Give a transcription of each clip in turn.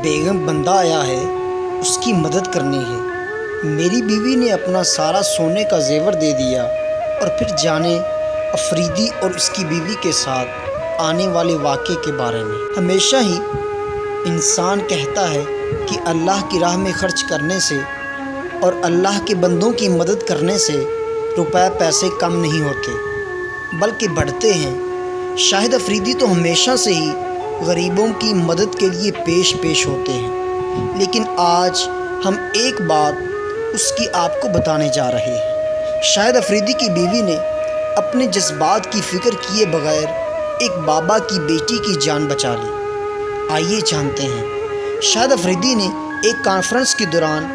بیگم بندہ آیا ہے، اس کی مدد کرنی ہے۔ میری بیوی نے اپنا سارا سونے کا زیور دے دیا اور پھر جانے افریدی اور اس کی بیوی کے ساتھ آنے والے واقعے کے بارے میں۔ ہمیشہ ہی انسان کہتا ہے کہ اللہ کی راہ میں خرچ کرنے سے اور اللہ کے بندوں کی مدد کرنے سے روپے پیسے کم نہیں ہوتے بلکہ بڑھتے ہیں۔ شاہد افریدی تو ہمیشہ سے ہی غریبوں کی مدد کے لیے پیش ہوتے ہیں، لیکن آج ہم ایک بات اس کی آپ کو بتانے جا رہے ہیں۔ شاہد افریدی کی بیوی نے اپنے جذبات کی فکر کیے بغیر ایک بابا کی بیٹی کی جان بچا لی۔ آئیے جانتے ہیں۔ شاہد افریدی نے ایک کانفرنس کے دوران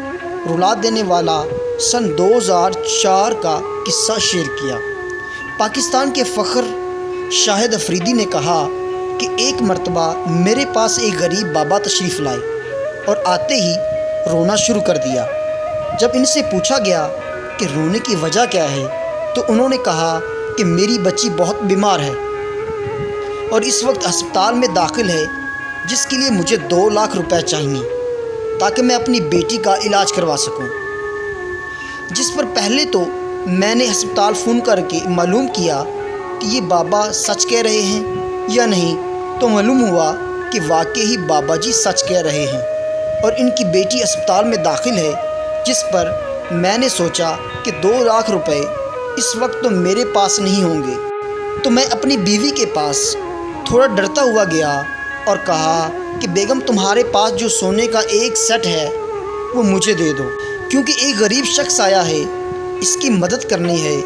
رلا دینے والا سن 2004 کا قصہ شیئر کیا۔ پاکستان کے فخر شاہد افریدی نے کہا کہ ایک مرتبہ میرے پاس ایک غریب بابا تشریف لائے اور آتے ہی رونا شروع کر دیا۔ جب ان سے پوچھا گیا کہ رونے کی وجہ کیا ہے تو انہوں نے کہا کہ میری بچی بہت بیمار ہے اور اس وقت ہسپتال میں داخل ہے، جس کے لیے مجھے 2 لاکھ روپے چاہیے تاکہ میں اپنی بیٹی کا علاج کروا سکوں۔ جس پر پہلے تو میں نے ہسپتال فون کر کے معلوم کیا کہ یہ بابا سچ کہہ رہے ہیں یا نہیں، تو معلوم ہوا کہ واقعی بابا جی سچ کہہ رہے ہیں اور ان کی بیٹی اسپتال میں داخل ہے۔ جس پر میں نے سوچا کہ 2 لاکھ روپے اس وقت تو میرے پاس نہیں ہوں گے، تو میں اپنی بیوی کے پاس تھوڑا ڈرتا ہوا گیا اور کہا کہ بیگم تمہارے پاس جو سونے کا ایک سیٹ ہے وہ مجھے دے دو، کیونکہ ایک غریب شخص آیا ہے، اس کی مدد کرنی ہے۔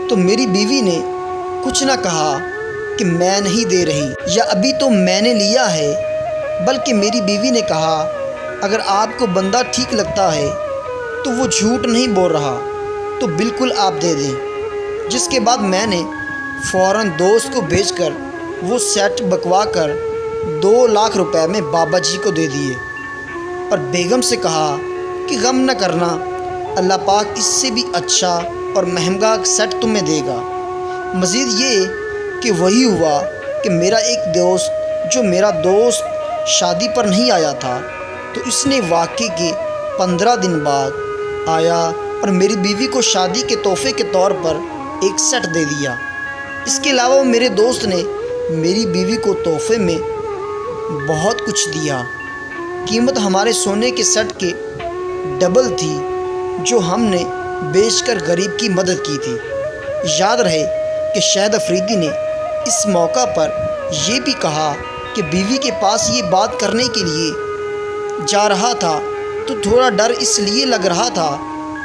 تو میری بیوی نے کچھ نہ کہا کہ میں نہیں دے رہی یا ابھی تو میں نے لیا ہے، بلکہ میری بیوی نے کہا اگر آپ کو بندہ ٹھیک لگتا ہے تو وہ جھوٹ نہیں بول رہا تو بالکل آپ دے دیں۔ جس کے بعد میں نے فوراً دوست کو بھیج کر وہ سیٹ بکوا کر 2 لاکھ روپے میں بابا جی کو دے دیے اور بیگم سے کہا کہ غم نہ کرنا، اللہ پاک اس سے بھی اچھا اور مہنگا سیٹ تمہیں دے گا۔ مزید یہ کہ وہی ہوا کہ میرا ایک دوست جو میرا دوست شادی پر نہیں آیا تھا تو اس نے واقعے کے 15 دن بعد آیا اور میری بیوی کو شادی کے تحفے کے طور پر ایک سیٹ دے دیا۔ اس کے علاوہ میرے دوست نے میری بیوی کو تحفے میں بہت کچھ دیا۔ قیمت ہمارے سونے کے سیٹ کے ڈبل تھی جو ہم نے بیچ کر غریب کی مدد کی تھی۔ یاد رہے کہ شاہد افریدی نے اس موقع پر یہ بھی کہا کہ بیوی کے پاس یہ بات کرنے کے لیے جا رہا تھا تو تھوڑا ڈر اس لیے لگ رہا تھا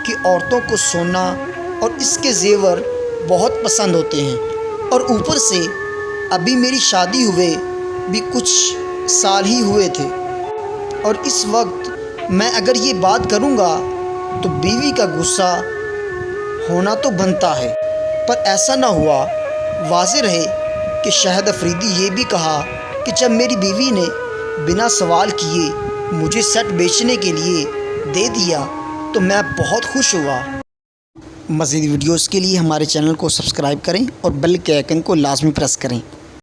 کہ عورتوں کو سونا اور اس کے زیور بہت پسند ہوتے ہیں، اور اوپر سے ابھی میری شادی ہوئے بھی کچھ سال ہی ہوئے تھے، اور اس وقت میں اگر یہ بات کروں گا تو بیوی کا غصہ ہونا تو بنتا ہے، پر ایسا نہ ہوا۔ واضح رہے کہ شاہد افریدی یہ بھی کہا کہ جب میری بیوی نے بنا سوال کیے مجھے سیٹ بیچنے کے لیے دے دیا تو میں بہت خوش ہوا۔ مزید ویڈیوز کے لیے ہمارے چینل کو سبسکرائب کریں اور بیل کے آئیکن کو لازمی پریس کریں۔